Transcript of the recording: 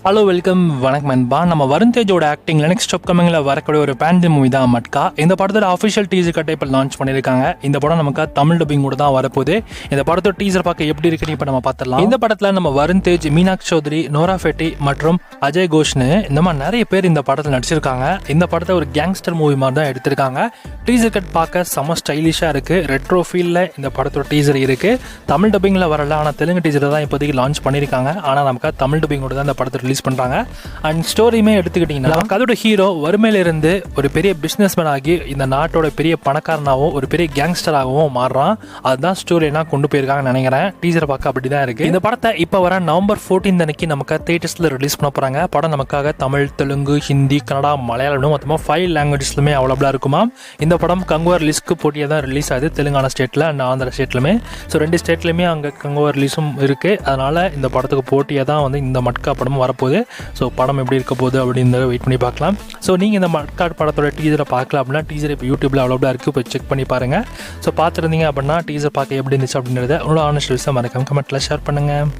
Hello welcome வணக்கம் நண்பா. நம்ம வருண் தேஜோட ஆக்டிங்ல நெக்ஸ்ட் அப்கமிங்ல வரக்கூடிய ஒரு பேண்டி மூவி தான் மட்கா. இந்த படத்தோட அஃபிஷியல் டீசர் கட்டை இப்போ லான்ச் பண்ணியிருக்காங்க. இந்த படம் நமக்கு தமிழ் டப்பிங் கூட தான் வரப்போகுது. இந்த படத்தோட டீசர் பார்க்க எப்படி இருக்குன்னு இப்போ நம்ம பார்த்துடலாம். இந்த படத்தில் நம்ம வருண் தேஜ், மீனாட்சி சௌத்ரி, நோரா ஃபெட்டி மற்றும் அஜய் கோஷ்னு இந்த மாதிரி நிறைய பேர் இந்த படத்தில் நடிச்சிருக்காங்க. இந்த படத்தை ஒரு கேங்ஸ்டர் மூவி மாதிரி தான் எடுத்திருக்காங்க. டீசர் கட் பார்க்க செம ஸ்டைலிஷாக இருக்குது. ரெட்ரோ ஃபீலில் இந்த படத்தோட டீசர் இருக்குது. தமிழ் டப்பிங்கில் வரல, ஆனால் தெலுங்கு டீசர் தான் இப்போதைக்கு லான்ச் பண்ணியிருக்காங்க. ஆனால் நமக்கு தமிழ் டப்பிங்கோட தான் இந்த படத்தை ரிலீஸ் பண்றாங்க. அண்ட் ஸ்டோரியுமே எடுத்துக்கிட்டீங்கன்னா அதோட ஹீரோ வறுமையில இருந்து ஒரு பெரிய பிசினஸ் மேன் ஆகி இந்த நாட்டோட பெரிய பணக்காரனாகவும் ஒரு பெரிய கேங்ஸ்டராகவும் மாறுறான். அதுதான் ஸ்டோரினா கொண்டு போயிருக்காங்கன்னு நினைக்கிறேன். டீசர் பார்க்க அப்படிதான் இருக்கு. இந்த படத்தை இப்போ வர நவம்பர் 14 அன்னைக்கு நமக்கு தியேட்டர்ஸ்ல ரிலீஸ் பண்ண போறாங்க. படம் நமக்காக தமிழ், தெலுங்கு, ஹிந்தி, கன்னடா, மலையாளம் மொத்தமாக 5 லாங்குவேஜஸ்லுமே அவைலபிளா இருக்குமா. இந்த படம் கங்குவா ரிலீஸ்க்கு போட்டியாக தான் ரிலீஸ் ஆகுது. தெலுங்கானா ஸ்டேட்ல அண்ட் ஆந்திரா ஸ்டேட்லுமே. ஸோ 2 ஸ்டேட்லையுமே அங்கே கங்குவா ரிலீஸும் இருக்கு. அதனால இந்த படத்துக்கு போட்டியாக தான் இந்த மட்கா படமும் வரப்போகுது. ஸோ படம் எப்படி இருக்க போகுது அப்படின்னு வெயிட் பண்ணி பார்க்கலாம். ஸோ நீங்கள் இந்த மட்கா படத்தோட டீசரை பார்க்கலாம் அப்படின்னா டீசர் இப்போ யூடியூப்ல அவைலபிளாக இருக்குது. இப்போ செக் பண்ணி பாருங்கள். ஸோ பார்த்துருந்தீங்க அப்படின்னா டீசர் பார்க்க எப்படி இருந்துச்சு அப்படின்றத உங்களோட ஆனஸ்ட் ரிவ்யூஸை மறக்காம கமெண்ட்டில் ஷேர் பண்ணுங்கள்.